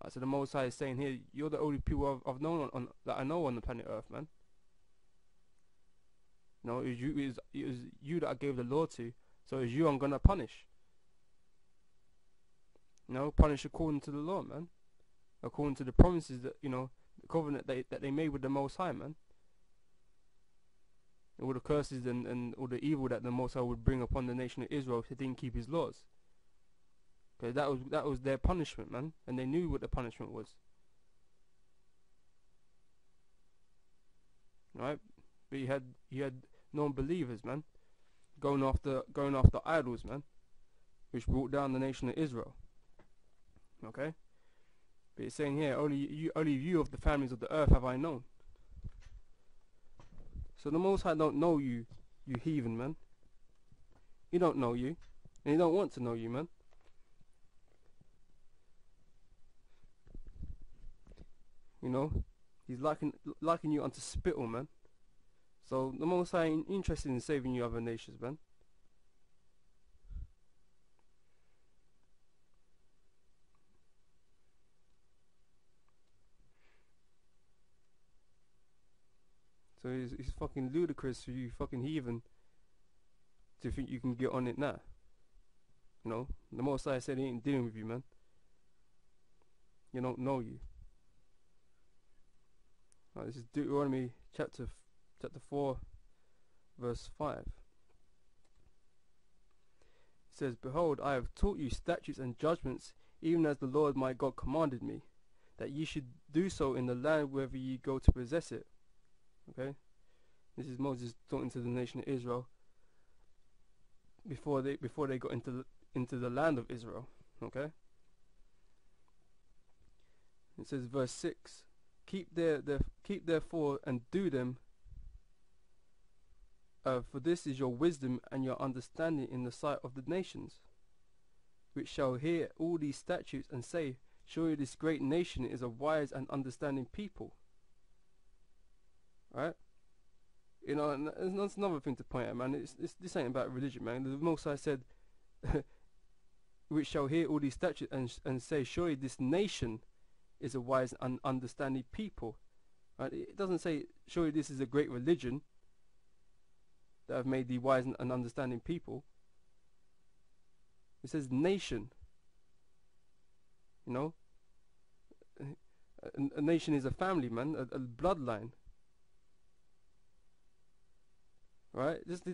So the Most High is saying here, you're the only people I've known on that I know on the planet Earth, man. You know, it was you that I gave the law to, so it's you I'm gonna punish. You know, punish according to the law, man. According to the promises that, you know, the covenant that they made with the Most High, man. All the curses and all the evil that the Most High would bring upon the nation of Israel if they didn't keep His laws. Okay, that was their punishment, man, and they knew what the punishment was. Right? But you had non-believers, man, going after idols, man, which brought down the nation of Israel. Okay? But it's saying here, only you of the families of the earth have I known. So the Most High don't know you, you heathen, man. He don't know you, and He don't want to know you, man. You know, He's liking you unto spittle, man. So the Most High ain't interested in saving you other nations, man. So it's fucking ludicrous for you fucking heathen to think you can get on it now. You know, the Most High said He ain't dealing with you, man. He don't know you. Right, this is Deuteronomy chapter 4, verse 5. It says, "Behold, I have taught you statutes and judgments, even as the Lord my God commanded me, that ye should do so in the land wherever ye go to possess it." Okay, this is Moses talking to the nation of Israel before they got into the land of Israel. Okay, it says verse 6, keep therefore and do them, for this is your wisdom and your understanding in the sight of the nations, which shall hear all these statutes and say, surely this great nation is a wise and understanding people. Right? You know, and that's another thing to point out, man. This ain't about religion, man. The Most High said, which shall hear all these statutes and say, surely this nation is a wise and understanding people. Right? It doesn't say, surely this is a great religion that have made thee wise and understanding people. It says nation. You know, a nation is a family, man, a bloodline. Right? Just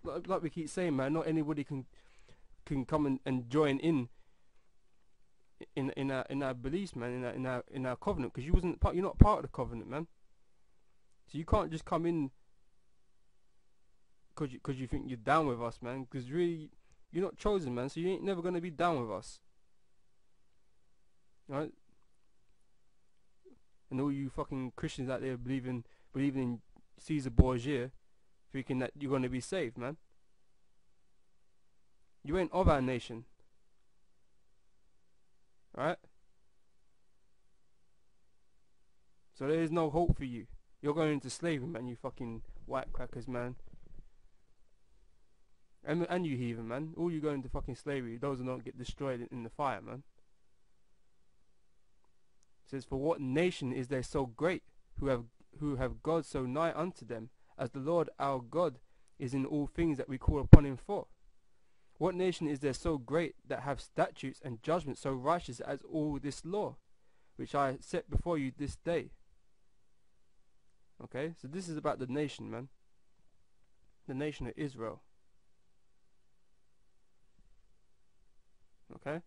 like we keep saying, man, not anybody can come and join in our beliefs, man, in our covenant, because you're not part of the covenant, man. So you can't just come in because you think you're down with us, man, because really you're not chosen, man, so you ain't never gonna be down with us. Right? And all you fucking Christians out there believing in Caesar Borgia, thinking that you're gonna be saved, man. You ain't of our nation. Right? So there is no hope for you. You're going into slavery, man, you fucking white crackers, man. And you heathen, man. All you go into fucking slavery, those who don't get destroyed in the fire, man. It says, for what nation is there so great, who have God so nigh unto them, as the Lord our God is in all things that we call upon Him for? What nation is there so great that have statutes and judgments so righteous as all this law, which I set before you this day? Okay, so this is about the nation, man. The nation of Israel. Okay?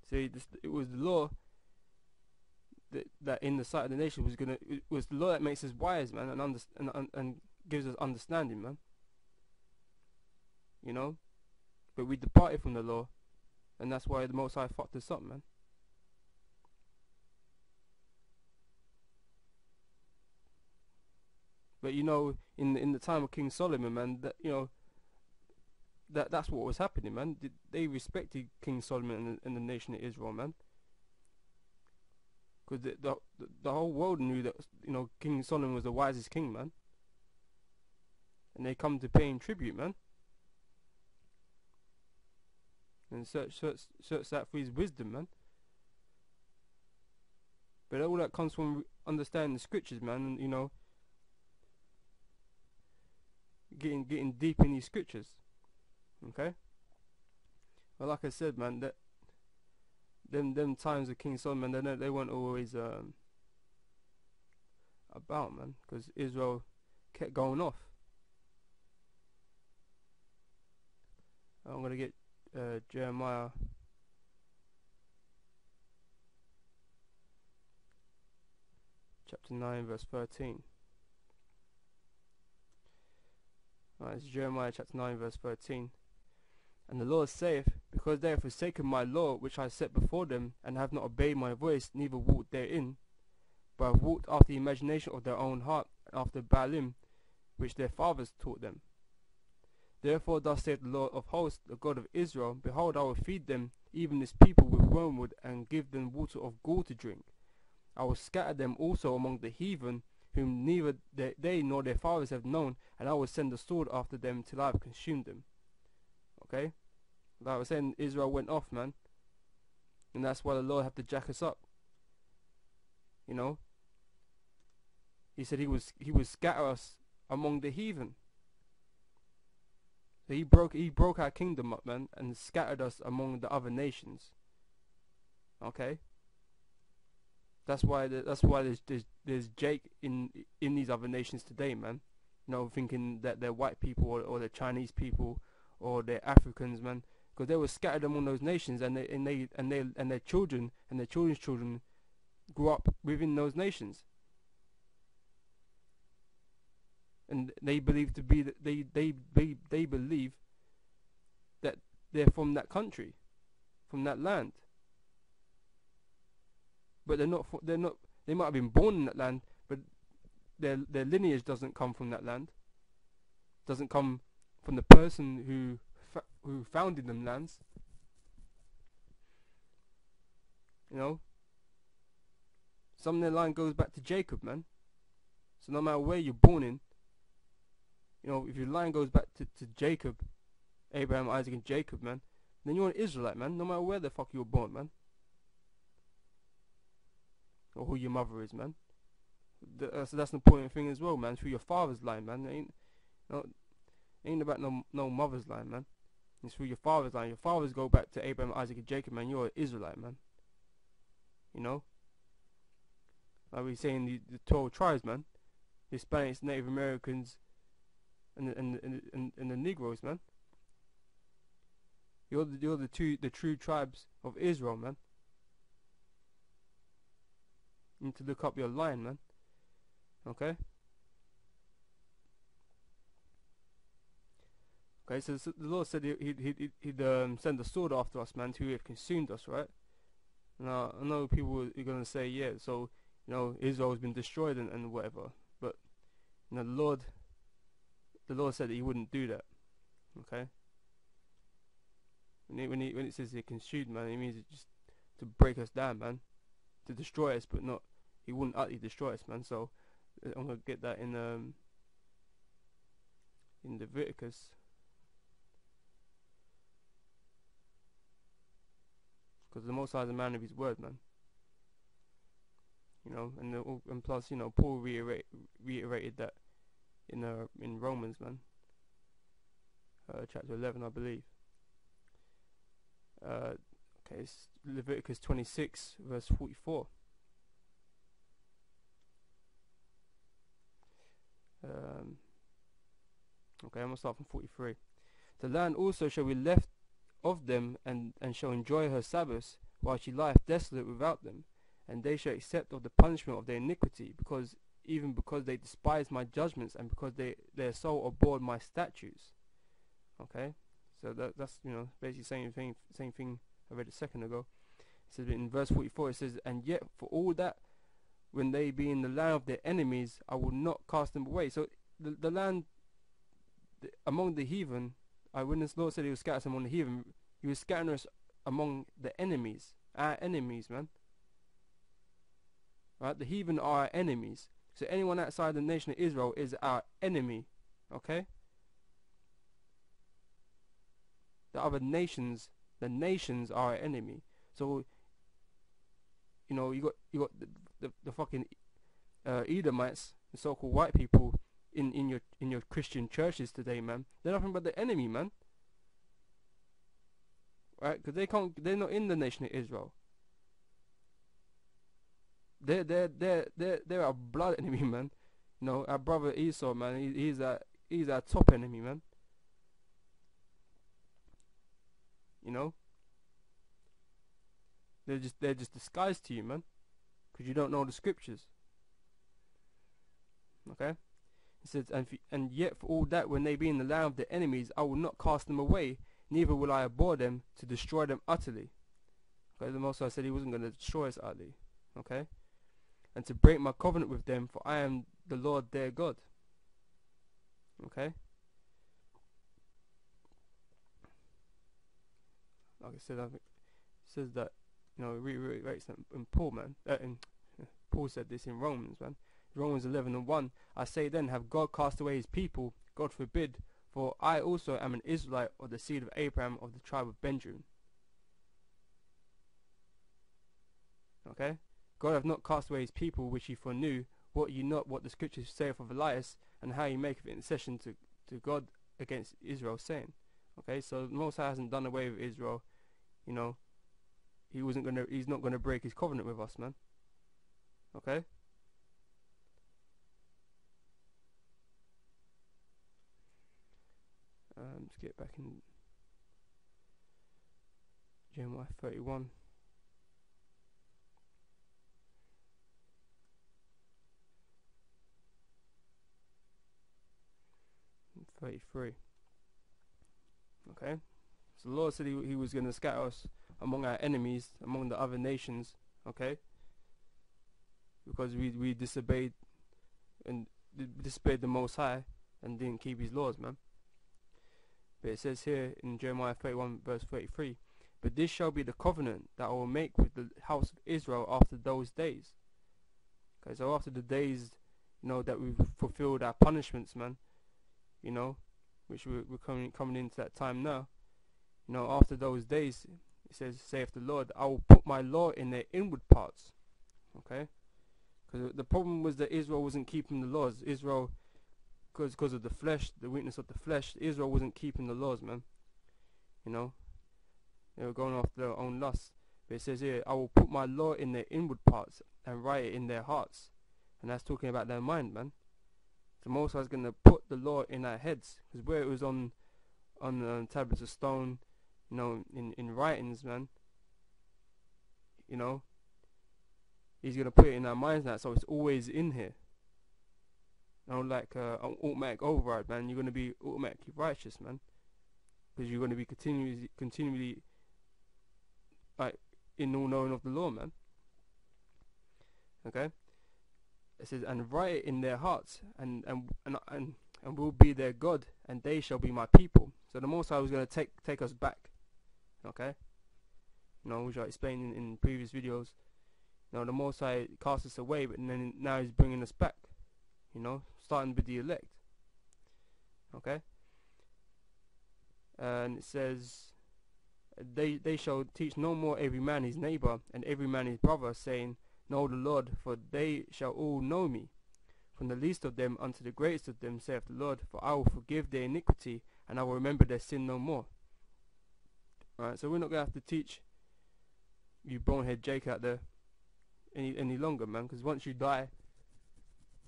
See, it was the law that in the sight of the nation it was the law that makes us wise, man, and gives us understanding, man. You know? But we departed from the law, and that's why the Most High fucked us up, man. But you know, in the time of King Solomon, man, that you know, that's what was happening, man. They respected King Solomon and the nation of Israel, man, because the whole world knew that, you know, King Solomon was the wisest king, man, and they come to pay him tribute, man, and search that for his wisdom, man. But all that comes from understanding the scriptures, man, and getting deep in these scriptures. Okay. Well, like I said, man, that them times of King Solomon, they weren't always about, man, because Israel kept going off. I'm gonna get Jeremiah chapter 9 verse 13. Alright, it's Jeremiah chapter 9 verse 13. And the Lord saith, because they have forsaken my law which I set before them, and have not obeyed my voice, neither walked therein, but have walked after the imagination of their own heart, and after Baalim, which their fathers taught them. Therefore thus saith the Lord of hosts, the God of Israel, behold, I will feed them, even this people, with wormwood, and give them water of gall to drink. I will scatter them also among the heathen, whom neither they nor their fathers have known, and I will send the sword after them till I have consumed them. Okay? Like I was saying, Israel went off, man. And that's why the Lord had to jack us up. He said he would scatter us among the heathen. So he broke our kingdom up, man, and scattered us among the other nations. Okay? That's why there's Jake in these other nations today, man. Thinking that they're white people or they're Chinese people or they're Africans, man, because they were scattered among those nations, and their children and their children's children grew up within those nations, and they believe they believe that they're from that country, from that land, but they're not. They might have been born in that land, but their lineage doesn't come from that land. Doesn't come from the person who founded them lands. Some of their line goes back to Jacob, man. So no matter where you're born in, if your line goes back to Jacob, Abraham, Isaac, and Jacob, man, then you're an Israelite, man. No matter where the fuck you were born, man, or who your mother is, man. So that's an important thing as well, man. Through your father's line, man. Ain't about no mother's line, man. It's through your father's line. Your fathers go back to Abraham, Isaac, and Jacob, man. You're an Israelite, man. Like we saying the 12 tribes, man. The Hispanics, Native Americans, and the Negroes, man. You're the true tribes of Israel, man. You need to look up your line, man. Okay. Okay, so the Lord said he'd send the sword after us, man, to have consumed us, right? Now, I know people are going to say, yeah, so, Israel has been destroyed and whatever. But, the Lord said that he wouldn't do that. Okay? When it says he consumed, man, it means just to break us down, man. To destroy us, but not, he wouldn't utterly destroy us, man. So, I'm going to get that in Leviticus. Because the Most High is a man of his word, man. And plus, Paul reiterated that in Romans, man. Chapter 11, I believe. Okay, it's Leviticus 26, verse 44. Okay, I'm going to start from 43. The land also shall be left of them, and shall enjoy her Sabbaths, while she lieth desolate without them, and they shall accept of the punishment of their iniquity, because they despise my judgments, and because their soul abhorred my statutes. Okay, so that's basically same thing I read a second ago. It says in verse 44, it says, and yet for all that, when they be in the land of their enemies, I will not cast them away. So the land among the heathen, when the Lord said he was scattering us among the heathen, he was scattering us among the enemies, our enemies, man. Right, the heathen are our enemies. So anyone outside the nation of Israel is our enemy. Okay. The other nations, the nations are our enemy. So you got the fucking Edomites, the so-called white people in your Christian churches today, man. They're nothing but the enemy, man. Right? Because they're not in the nation of Israel. They're our blood enemy, man. You know, our brother Esau, man. He's our top enemy, man. You know, they're just disguised to you, man, because you don't know the scriptures. Okay, it says, and yet for all that, when they be in the land of their enemies, I will not cast them away, neither will I abhor them to destroy them utterly. Okay, the Most High said He wasn't going to destroy us utterly. Okay, and to break my covenant with them, for I am the Lord their God. Okay. Like I said, it says that, you know, it reiterates that in Paul, man. Paul said this in Romans, man. Romans 11:1. I say then, have God cast away His people? God forbid. For I also am an Israelite of the seed of Abraham, of the tribe of Benjamin. Okay? God hath not cast away His people, which He foreknew. Wot ye not what the scriptures saith of Elias, and how he maketh intercession to God against Israel, saying. Okay, so the Most High hasn't done away with Israel. You know, He's not gonna break His covenant with us, man. Okay. Let's get back in Jeremiah 31. And 33. Okay. So the Lord said he was going to scatter us among our enemies, among the other nations, okay? Because we disobeyed the Most High and didn't keep His laws, man. But it says here in Jeremiah 31 verse 33, but this shall be the covenant that I will make with the house of Israel after those days. Okay, so after the days, you know, that we've fulfilled our punishments, man, you know, which we're coming into that time now. You know, after those days, it says, saith the Lord, I will put my law in their inward parts. Okay? Because the problem was that Israel wasn't keeping the laws. Israel, because of the flesh, the weakness of the flesh, Israel wasn't keeping the laws, man. You know? They were going after their own lusts. But it says here, I will put my law in their inward parts and write it in their hearts. And that's talking about their mind, man. The Most High is going to put the law in our heads. Because where it was on tablets of stone, you know, in writings, man, you know, He's going to put it in our minds now, so it's always in here. You know, like an automatic override, man. You're going to be automatically righteous, man, because you're going to be continually like in all knowing of the law, man. Okay. It says, and write it in their hearts, and will be their God, and they shall be my people. So the Most High was going to take us back. Okay. You know, which I explained in previous videos. You know, the Most High cast us away, but then now He's bringing us back. You know, starting with the elect. Okay. And it says, they shall teach no more every man his neighbor, and every man his brother, saying, know the Lord, for they shall all know me, from the least of them unto the greatest of them, saith the Lord, for I will forgive their iniquity, and I will remember their sin no more. Alright, so we're not going to have to teach you bonehead Jake out there any longer, man, because once you die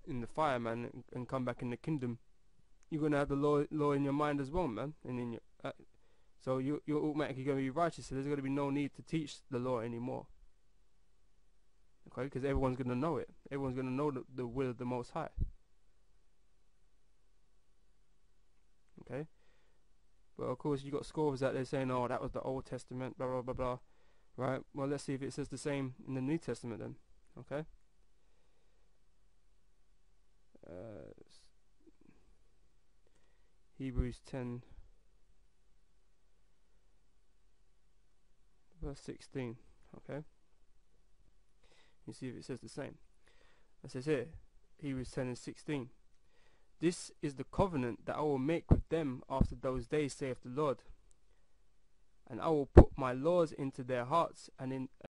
in the fire, man, and come back in the kingdom, you're going to have the law in your mind as well, man, and in your so you're automatically going to be righteous, so there's going to be no need to teach the law anymore. Okay, because everyone's going to know it. Everyone's going to know the will of the Most High. Okay. But of course, you got scoffers out there saying, "Oh, that was the Old Testament, blah blah blah blah." Right. Well, let's see if it says the same in the New Testament then. Okay. Hebrews 10, verse 16. Okay. You see if it says the same. It says here, Hebrews 10 and 16. This is the covenant that I will make with them after those days, saith the Lord. And I will put my laws into their hearts, and